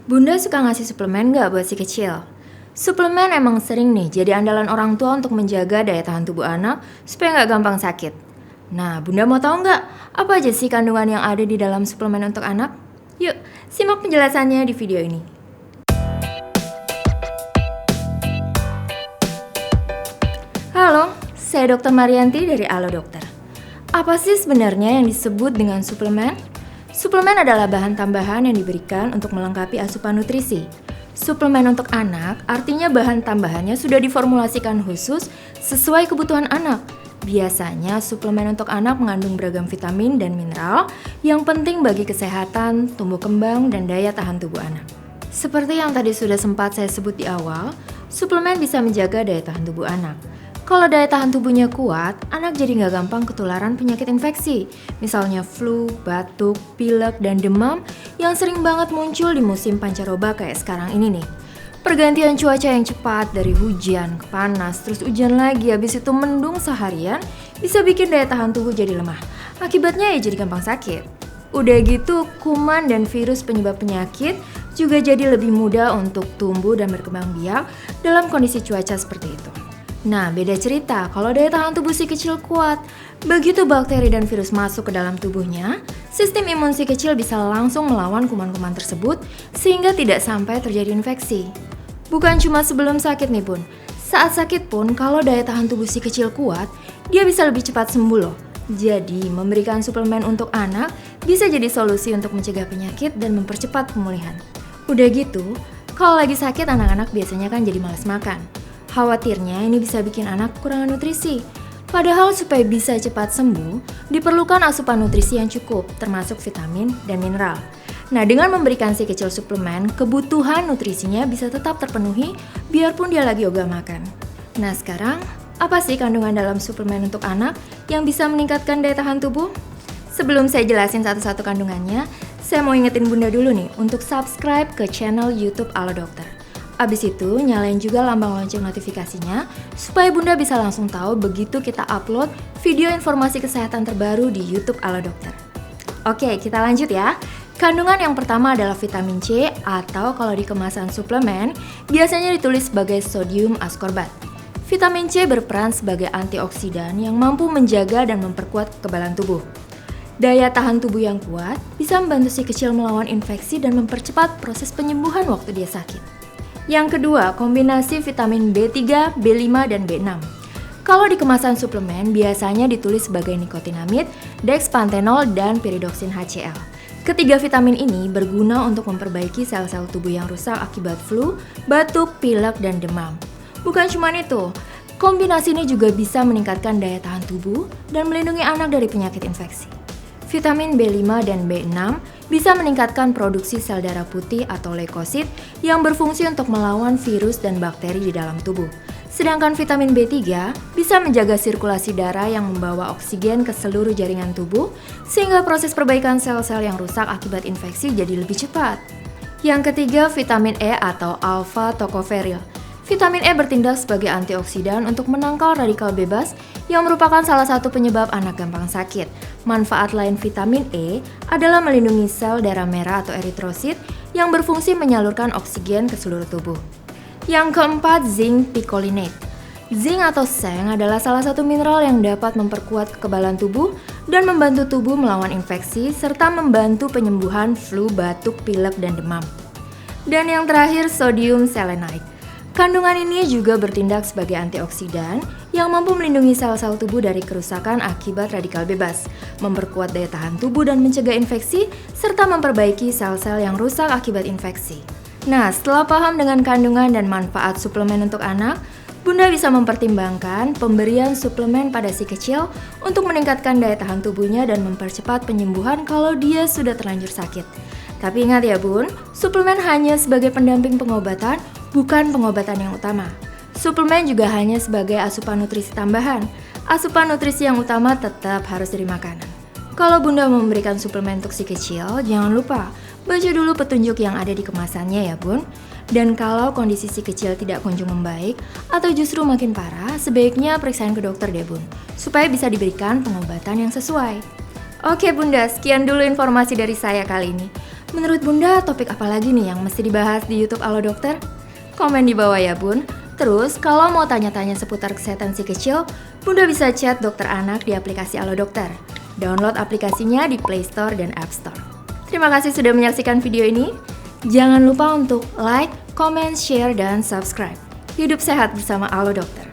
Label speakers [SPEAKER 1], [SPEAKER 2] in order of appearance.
[SPEAKER 1] Bunda suka ngasih suplemen nggak buat si kecil? Suplemen emang sering nih jadi andalan orang tua untuk menjaga daya tahan tubuh anak supaya nggak gampang sakit. Nah, Bunda mau tahu nggak apa aja sih kandungan yang ada di dalam suplemen untuk anak? Yuk, simak penjelasannya di video ini. Halo, saya Dr. Marianti dari Alo Dokter. Apa sih sebenarnya yang disebut dengan suplemen? Suplemen adalah bahan tambahan yang diberikan untuk melengkapi asupan nutrisi. Suplemen untuk anak artinya bahan tambahannya sudah diformulasikan khusus sesuai kebutuhan anak. Biasanya suplemen untuk anak mengandung beragam vitamin dan mineral yang penting bagi kesehatan, tumbuh kembang, dan daya tahan tubuh anak. Seperti yang tadi sudah sempat saya sebut di awal, suplemen bisa menjaga daya tahan tubuh anak. Kalau daya tahan tubuhnya kuat, anak jadi nggak gampang ketularan penyakit infeksi. Misalnya flu, batuk, pilek, dan demam yang sering banget muncul di musim pancaroba kayak sekarang ini nih. Pergantian cuaca yang cepat dari hujan ke panas, terus hujan lagi, habis itu mendung seharian, bisa bikin daya tahan tubuh jadi lemah. Akibatnya ya jadi gampang sakit. Udah gitu, kuman dan virus penyebab penyakit juga jadi lebih mudah untuk tumbuh dan berkembang biak dalam kondisi cuaca seperti itu. Nah, beda cerita kalau daya tahan tubuh si kecil kuat. Begitu bakteri dan virus masuk ke dalam tubuhnya, sistem imun si kecil bisa langsung melawan kuman-kuman tersebut sehingga tidak sampai terjadi infeksi. Bukan cuma sebelum sakit nih Bun, saat sakit pun kalau daya tahan tubuh si kecil kuat, dia bisa lebih cepat sembuh loh. Jadi, memberikan suplemen untuk anak bisa jadi solusi untuk mencegah penyakit dan mempercepat pemulihan. Udah gitu, kalau lagi sakit anak-anak biasanya kan jadi malas makan. Khawatirnya ini bisa bikin anak kekurangan nutrisi. Padahal supaya bisa cepat sembuh, diperlukan asupan nutrisi yang cukup, termasuk vitamin dan mineral. Nah, dengan memberikan si kecil suplemen, kebutuhan nutrisinya bisa tetap terpenuhi biarpun dia lagi ogah makan. Nah, sekarang apa sih kandungan dalam suplemen untuk anak yang bisa meningkatkan daya tahan tubuh? Sebelum saya jelasin satu-satu kandungannya, saya mau ingetin Bunda dulu nih untuk subscribe ke channel YouTube Alo Dokter. Abis itu, nyalain juga lambang lonceng notifikasinya supaya Bunda bisa langsung tahu begitu kita upload video informasi kesehatan terbaru di YouTube Alo Dokter. Oke, kita lanjut ya. Kandungan yang pertama adalah vitamin C atau kalau di kemasan suplemen biasanya ditulis sebagai sodium ascorbat. Vitamin C berperan sebagai antioksidan yang mampu menjaga dan memperkuat kekebalan tubuh. Daya tahan tubuh yang kuat bisa membantu si kecil melawan infeksi dan mempercepat proses penyembuhan waktu dia sakit. Yang kedua, kombinasi vitamin B3, B5, dan B6. Kalau di kemasan suplemen, biasanya ditulis sebagai nikotinamid, dexpanthenol, dan pyridoxine HCl. Ketiga vitamin ini berguna untuk memperbaiki sel-sel tubuh yang rusak akibat flu, batuk, pilek, dan demam. Bukan cuma itu, kombinasi ini juga bisa meningkatkan daya tahan tubuh dan melindungi anak dari penyakit infeksi. Vitamin B5 dan B6 bisa meningkatkan produksi sel darah putih atau leukosit yang berfungsi untuk melawan virus dan bakteri di dalam tubuh. Sedangkan vitamin B3 bisa menjaga sirkulasi darah yang membawa oksigen ke seluruh jaringan tubuh sehingga proses perbaikan sel-sel yang rusak akibat infeksi jadi lebih cepat. Yang ketiga, vitamin E atau alpha tocopherol. Vitamin E bertindak sebagai antioksidan untuk menangkal radikal bebas yang merupakan salah satu penyebab anak gampang sakit. Manfaat lain vitamin E adalah melindungi sel darah merah atau eritrosit yang berfungsi menyalurkan oksigen ke seluruh tubuh. Yang keempat, zinc picolinate. Zinc atau seng adalah salah satu mineral yang dapat memperkuat kekebalan tubuh dan membantu tubuh melawan infeksi serta membantu penyembuhan flu, batuk, pilek, dan demam. Dan yang terakhir, sodium selenite. Kandungan ini juga bertindak sebagai antioksidan yang mampu melindungi sel-sel tubuh dari kerusakan akibat radikal bebas, memperkuat daya tahan tubuh dan mencegah infeksi, serta memperbaiki sel-sel yang rusak akibat infeksi. Nah, setelah paham dengan kandungan dan manfaat suplemen untuk anak, Bunda bisa mempertimbangkan pemberian suplemen pada si kecil untuk meningkatkan daya tahan tubuhnya dan mempercepat penyembuhan kalau dia sudah terlanjur sakit. Tapi ingat ya Bun, suplemen hanya sebagai pendamping pengobatan, bukan pengobatan yang utama. Suplemen juga hanya sebagai asupan nutrisi tambahan. Asupan nutrisi yang utama tetap harus dari makanan. Kalau Bunda memberikan suplemen untuk si kecil, jangan lupa baca dulu petunjuk yang ada di kemasannya ya Bun. Dan kalau kondisi si kecil tidak kunjung membaik atau justru makin parah, sebaiknya periksain ke dokter deh Bun, supaya bisa diberikan pengobatan yang sesuai. Oke Bunda, sekian dulu informasi dari saya kali ini. Menurut Bunda, topik apa lagi nih yang mesti dibahas di YouTube Halo Dokter? Komen di bawah ya Bun. Terus, kalau mau tanya-tanya seputar kesehatan si kecil, Bunda bisa chat dokter anak di aplikasi Halo Dokter. Download aplikasinya di Play Store dan App Store. Terima kasih sudah menyaksikan video ini. Jangan lupa untuk like, comment, share, dan subscribe. Hidup sehat bersama Halo Dokter.